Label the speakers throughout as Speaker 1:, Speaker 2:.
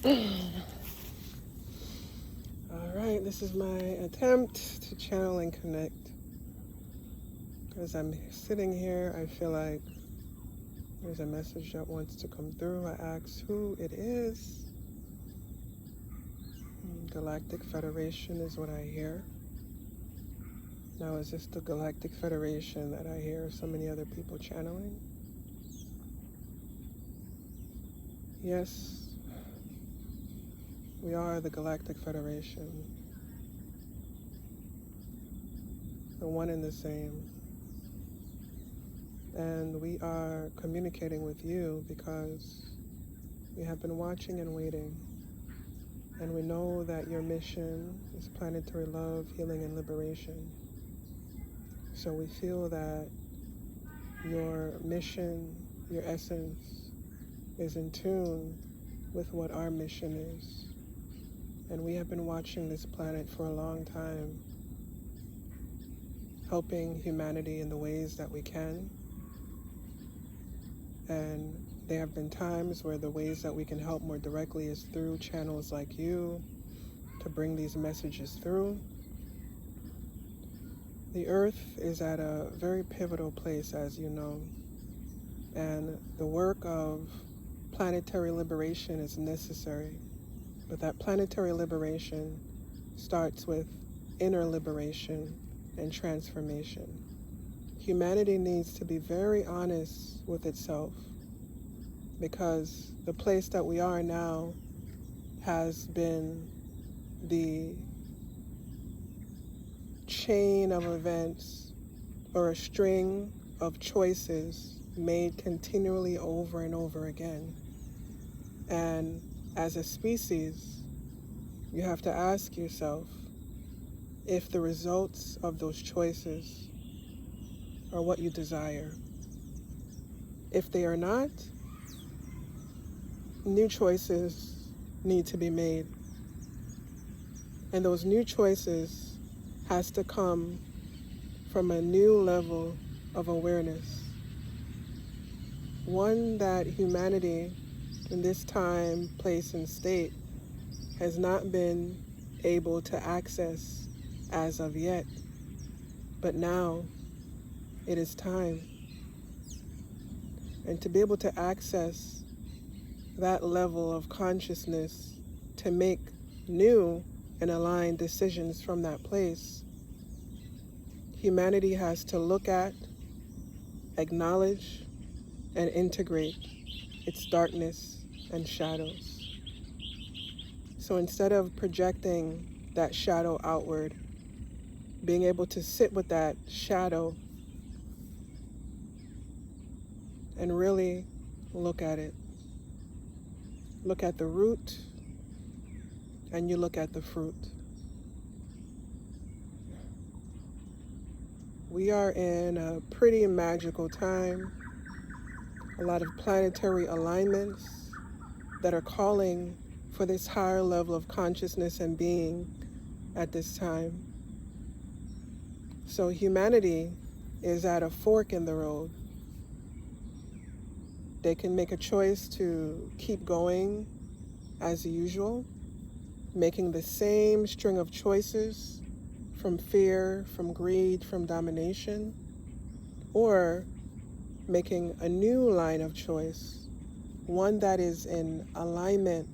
Speaker 1: All right, this is my attempt to channel and connect. As I'm sitting here, I feel like there's a message that wants to come through. I ask who it is. Galactic Federation is what I hear. Now, is this the Galactic Federation that I hear so many other people channeling? Yes, we are the Galactic Federation, the one and the same. And we are communicating with you because we have been watching and waiting. And we know that your mission is planetary love, healing, and liberation. So we feel that your mission, your essence, is in tune with what our mission is. And we have been watching this planet for a long time, helping humanity in the ways that we can. And there have been times where the ways that we can help more directly is through channels like you to bring these messages through. The Earth is at a very pivotal place, as you know, and the work of planetary liberation is necessary. But that planetary liberation starts with inner liberation and transformation. Humanity needs to be very honest with itself, because the place that we are now has been the chain of events, or a string of choices made continually over and over again. And as a species, you have to ask yourself if the results of those choices are what you desire. If they are not, new choices need to be made. And those new choices has to come from a new level of awareness. One that humanity in this time, place, and state has not been able to access as of yet. But now it is time. And to be able to access that level of consciousness, to make new and aligned decisions from that place, humanity has to look at, acknowledge, and integrate its darkness and shadows. So instead of projecting that shadow outward, being able to sit with that shadow and really look at it. Look at the root, and you look at the fruit. We are in a pretty magical time. A lot of planetary alignments that are calling for this higher level of consciousness and being at this time. So humanity is at a fork in the road. They can make a choice to keep going as usual, making the same string of choices from fear, from greed, from domination, or making a new line of choice, one that is in alignment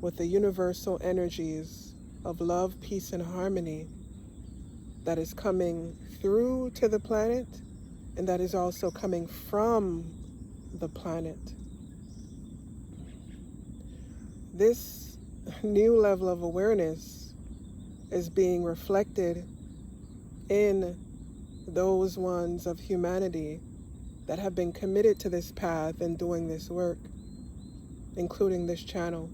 Speaker 1: with the universal energies of love, peace, and harmony that is coming through to the planet, and that is also coming from the planet. This new level of awareness is being reflected in those ones of humanity that have been committed to this path and doing this work, including this channel.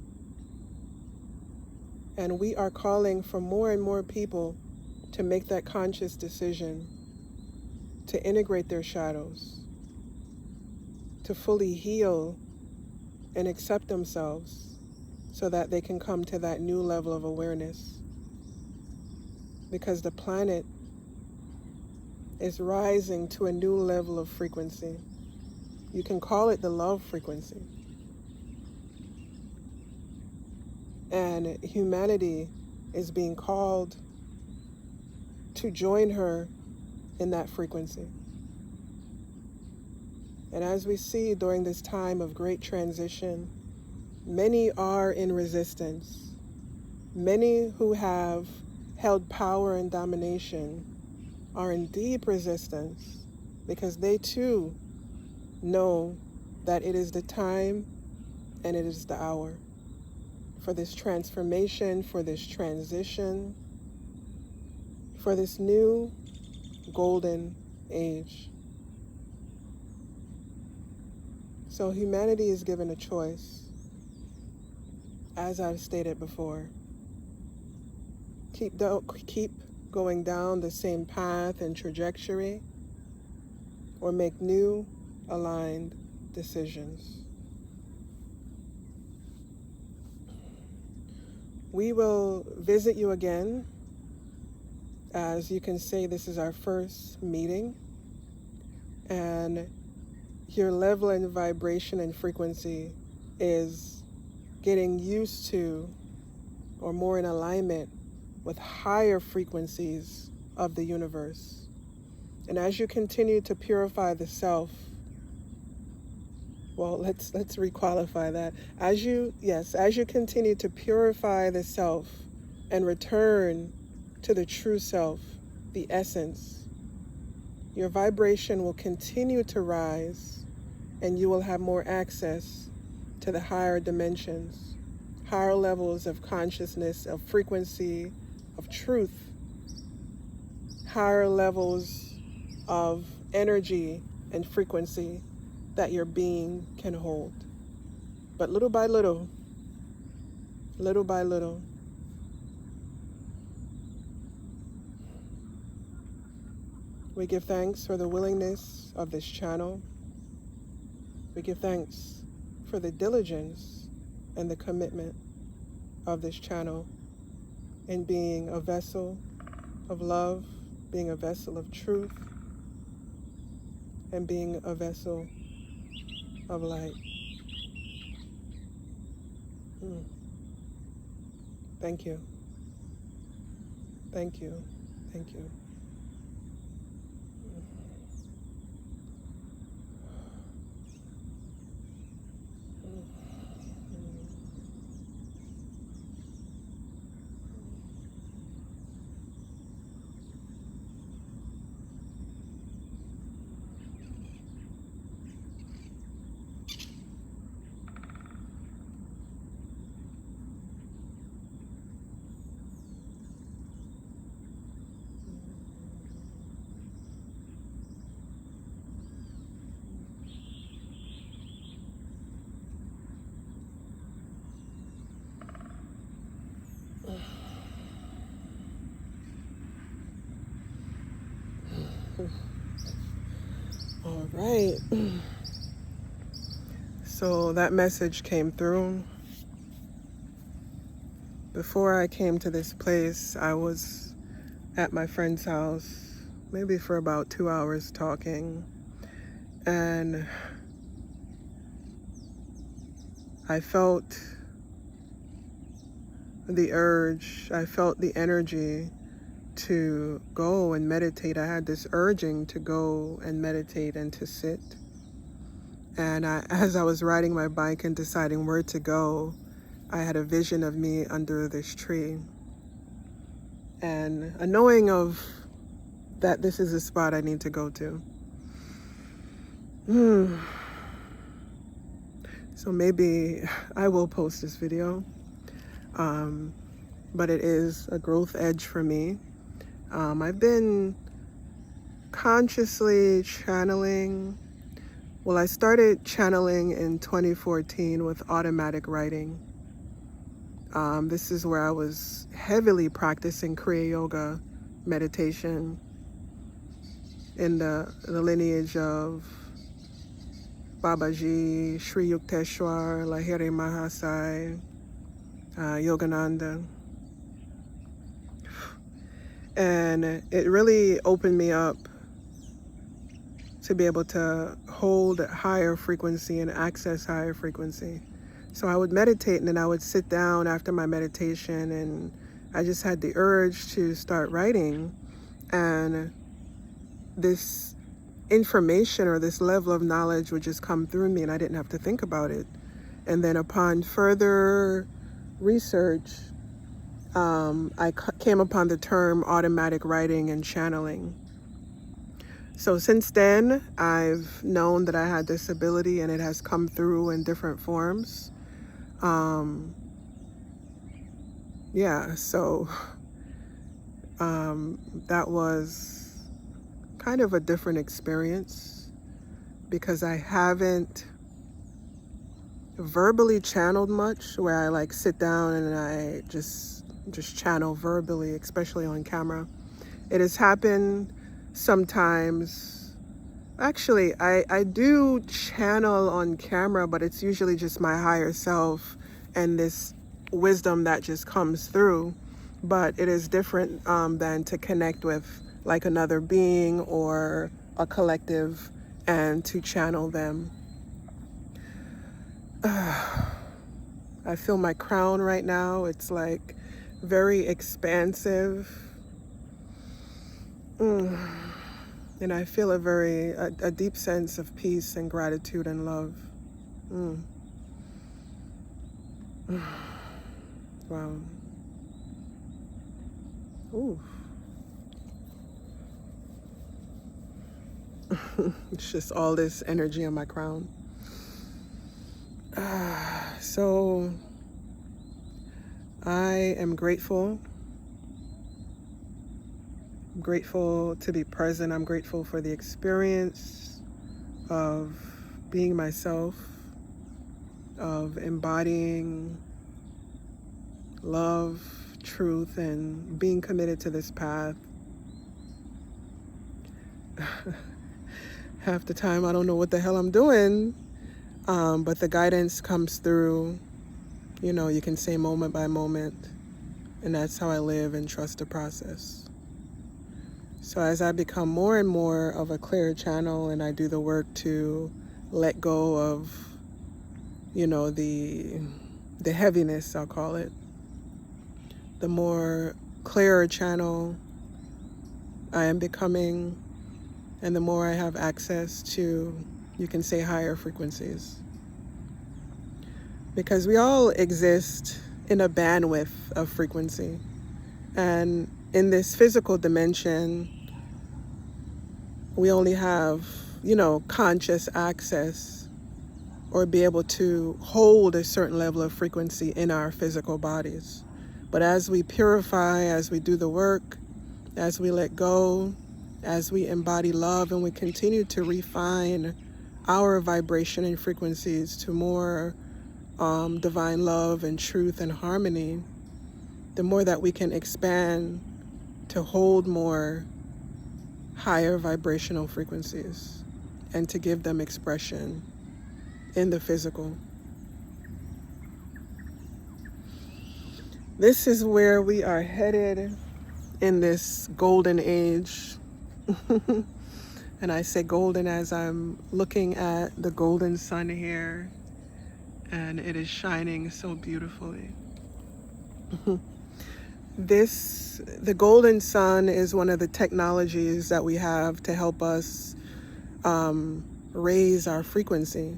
Speaker 1: And we are calling for more and more people to make that conscious decision to integrate their shadows, to fully heal and accept themselves so that they can come to that new level of awareness. Because the planet is rising to a new level of frequency. You can call it the love frequency. And humanity is being called to join her in that frequency. And as we see during this time of great transition, many are in resistance. Many who have held power and domination are in deep resistance because they too know that it is the time and it is the hour for this transformation, for this transition, for this new golden age. So humanity is given a choice, as I've stated before. Keep going down the same path and trajectory, or make new, aligned decisions. We will visit you again. As you can say, this is our first meeting, and your level and vibration and frequency is getting used to, or more in alignment with, higher frequencies of the universe. And as you continue to purify the self, well, let's requalify that. As you continue to purify the self and return to the true self, the essence, your vibration will continue to rise, and you will have more access to the higher dimensions, higher levels of consciousness, of frequency, of truth, higher levels of energy and frequency that your being can hold. But little by little, we give thanks for the willingness of this channel. We give thanks for the diligence and the commitment of this channel in being a vessel of love, being a vessel of truth, and being a vessel of light. Thank you. Thank you. Thank you. All right. So that message came through. Before I came to this place, I was at my friend's house, maybe for about 2 hours talking. And I felt the urge, I felt the energy to go and meditate. I had this urging to go and meditate and to sit. And as I was riding my bike and deciding where to go, I had a vision of me under this tree. And a knowing of that this is a spot I need to go to. So maybe I will post this video. But it is a growth edge for me. I've been consciously channeling. Well, I started channeling in 2014 with automatic writing. This is where I was heavily practicing Kriya Yoga meditation in the lineage of Babaji, Sri Yukteswar, Lahiri Mahasai, Yogananda. And it really opened me up to be able to hold higher frequency and access higher frequency. So I would meditate, and then I would sit down after my meditation, and I just had the urge to start writing. And this information or this level of knowledge would just come through me, and I didn't have to think about it. And then upon further research, I came upon the term automatic writing and channeling. So since then, I've known that I had this ability, and it has come through in different forms. Yeah, so that was kind of a different experience, because I haven't verbally channeled much, where I like sit down and I just channel verbally, especially on camera. It has happened sometimes. Actually, I do channel on camera, but it's usually just my higher self and this wisdom that just comes through. But it is different than to connect with like another being or a collective and to channel them. I feel my crown right now. It's like very expansive. And I feel a deep sense of peace and gratitude and love. Wow. Ooh. It's just all this energy in my crown. So I am grateful. I'm grateful to be present. I'm grateful for the experience of being myself, of embodying love, truth, and being committed to this path. Half the time I don't know what the hell I'm doing, but the guidance comes through, you can say moment by moment, and that's how I live and trust the process. So as I become more and more of a clear channel, and I do the work to let go of, the heaviness, I'll call it, the more clearer channel I am becoming, and the more I have access to, you can say, higher frequencies. Because we all exist in a bandwidth of frequency. And in this physical dimension, we only have, conscious access or be able to hold a certain level of frequency in our physical bodies. But as we purify, as we do the work, as we let go, as we embody love, and we continue to refine our vibration and frequencies to more divine love and truth and harmony, the more that we can expand to hold more higher vibrational frequencies and to give them expression in the physical. This is where we are headed in this golden age. And I say golden as I'm looking at the golden sun here, and it is shining so beautifully. The golden sun is one of the technologies that we have to help us raise our frequency.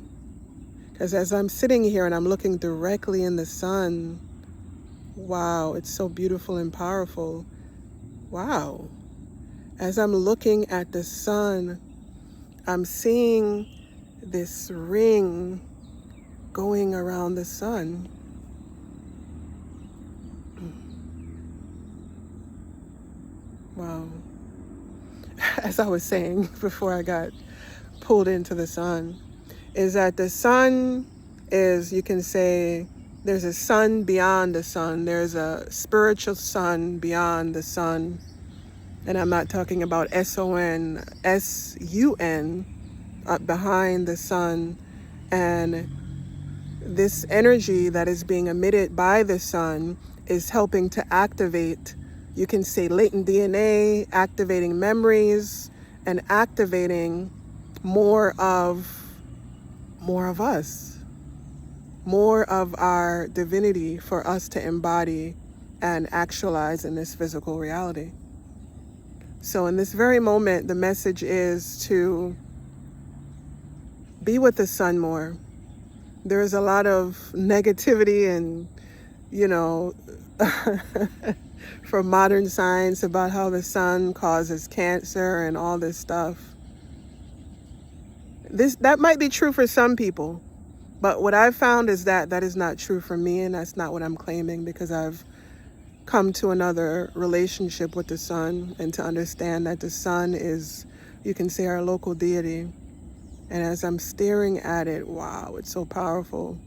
Speaker 1: Because as I'm sitting here and I'm looking directly in the sun, wow, it's so beautiful and powerful. Wow. As I'm looking at the sun, I'm seeing this ring going around the sun. Wow. As I was saying before I got pulled into the sun, is that the sun is, you can say, there's a sun beyond the sun. There's a spiritual sun beyond the sun. And I'm not talking about S-O-N, S-U-N, behind the sun. And this energy that is being emitted by the sun is helping to activate, you can say, latent DNA, activating memories, and activating more of us. more of our divinity for us to embody and actualize in this physical reality. So in this very moment, the message is to be with the sun more. There's a lot of negativity and, from modern science about how the sun causes cancer and all this stuff. That might be true for some people, but what I've found is that that is not true for me, and that's not what I'm claiming, because I've come to another relationship with the sun and to understand that the sun is, you can say, our local deity. And as I'm staring at it, wow, it's so powerful.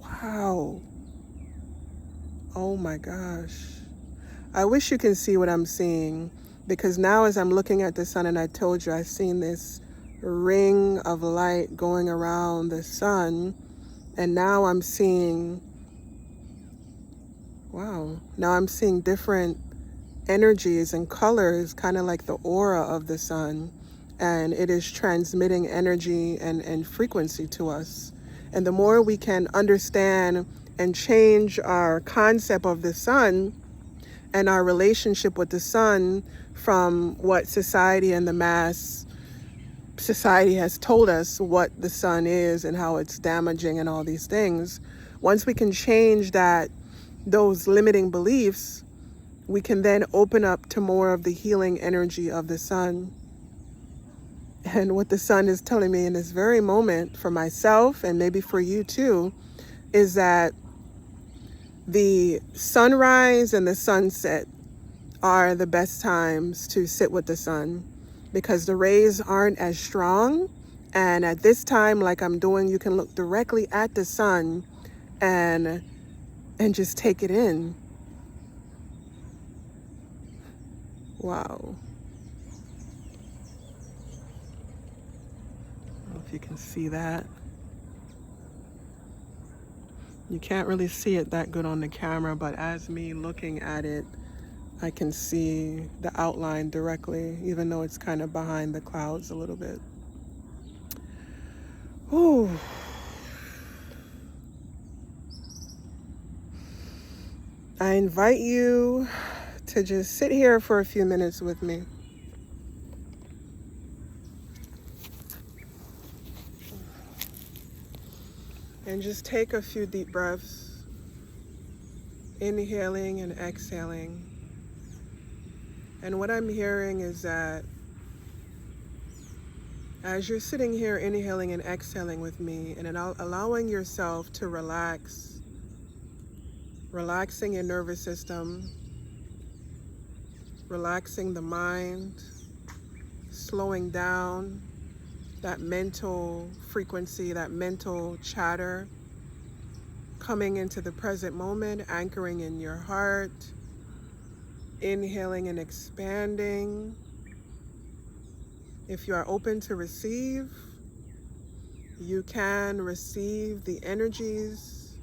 Speaker 1: Wow. Oh my gosh. I wish you can see what I'm seeing, because now as I'm looking at the sun, and I told you I've seen this ring of light going around the sun, and now I'm seeing, wow, now I'm seeing different energies and colors, kind of like the aura of the sun, and it is transmitting energy and frequency to us. And the more we can understand and change our concept of the sun and our relationship with the sun from what society and the mass society has told us what the sun is and how it's damaging and all these things, once we can change those limiting beliefs, we can then open up to more of the healing energy of the sun. And what the sun is telling me in this very moment, for myself and maybe for you too, is that the sunrise and the sunset are the best times to sit with the sun, because the rays aren't as strong. And at this time, like I'm doing, you can look directly at the sun and just take it in. Wow. I don't know if you can see that. You can't really see it that good on the camera, but as me looking at it, I can see the outline directly, even though it's kind of behind the clouds a little bit. Ooh. I invite you to just sit here for a few minutes with me. And just take a few deep breaths, inhaling and exhaling. And what I'm hearing is that as you're sitting here inhaling and exhaling with me and allowing yourself to relax, relaxing your nervous system, relaxing the mind, slowing down that mental frequency, that mental chatter, coming into the present moment, anchoring in your heart, inhaling and expanding. If you are open to receive, you can receive the energies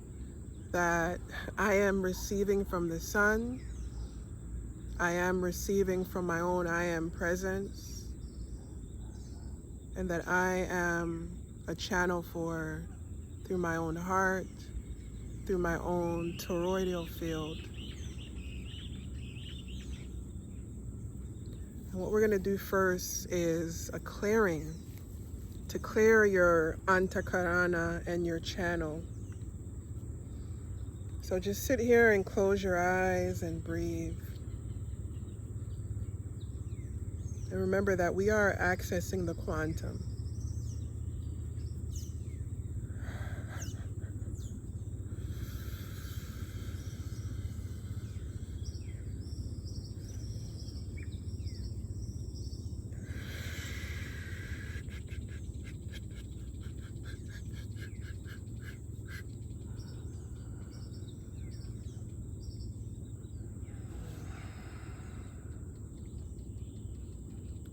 Speaker 1: that I am receiving from the sun. I am receiving from my own I am presence, and that I am a channel for through my own heart, through my own toroidal field. And what we're going to do first is a clearing, to clear your antakarana and your channel. So just sit here and close your eyes and breathe. And remember that we are accessing the quantum.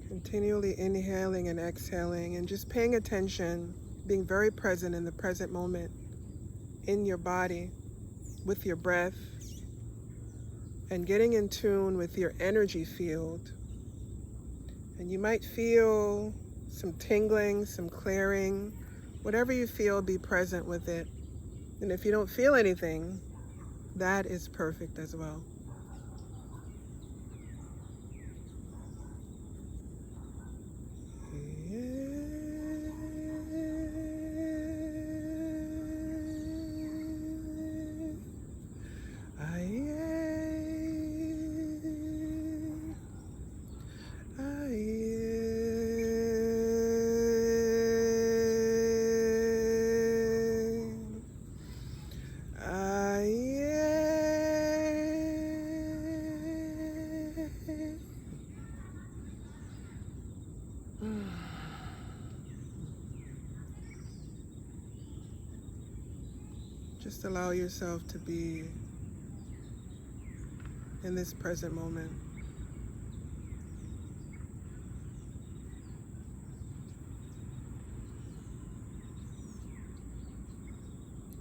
Speaker 1: Continually inhaling and exhaling and just paying attention, being very present in the present moment, in your body, with your breath, and getting in tune with your energy field. And you might feel some tingling, some clearing, Whatever you feel, be present with it. And if you don't feel anything, that is perfect as well. Just allow yourself to be in this present moment.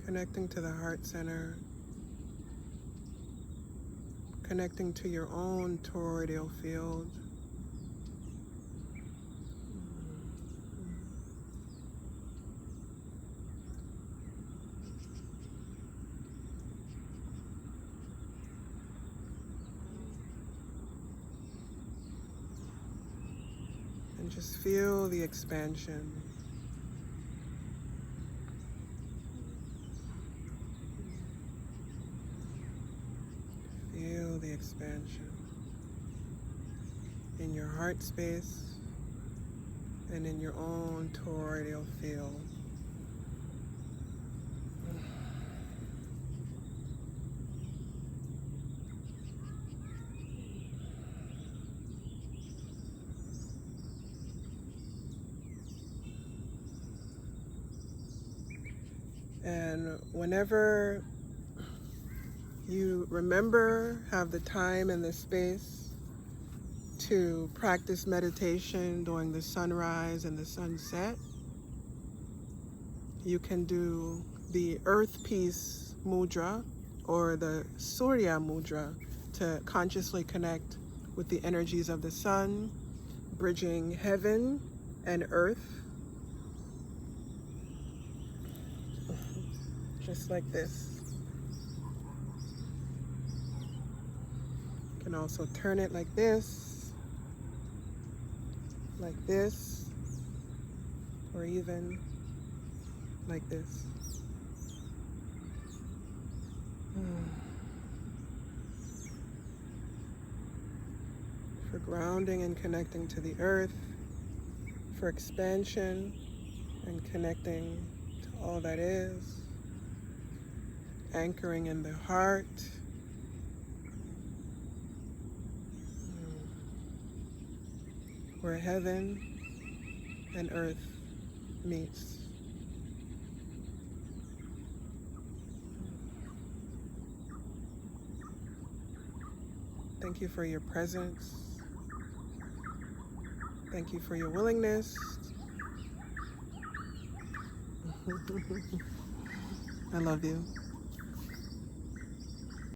Speaker 1: Connecting to the heart center. Connecting to your own toroidal field. And just feel the expansion. Feel the expansion in your heart space and in your own toroidal field. And whenever you remember, have the time and the space to practice meditation during the sunrise and the sunset, you can do the Earth Peace Mudra or the Surya Mudra to consciously connect with the energies of the sun, bridging heaven and earth. Just like this. You can also turn it like this, or even like this. For grounding and connecting to the earth, for expansion and connecting to all that is, anchoring in the heart, where heaven and earth meets. Thank you for your presence. Thank you for your willingness. I love you.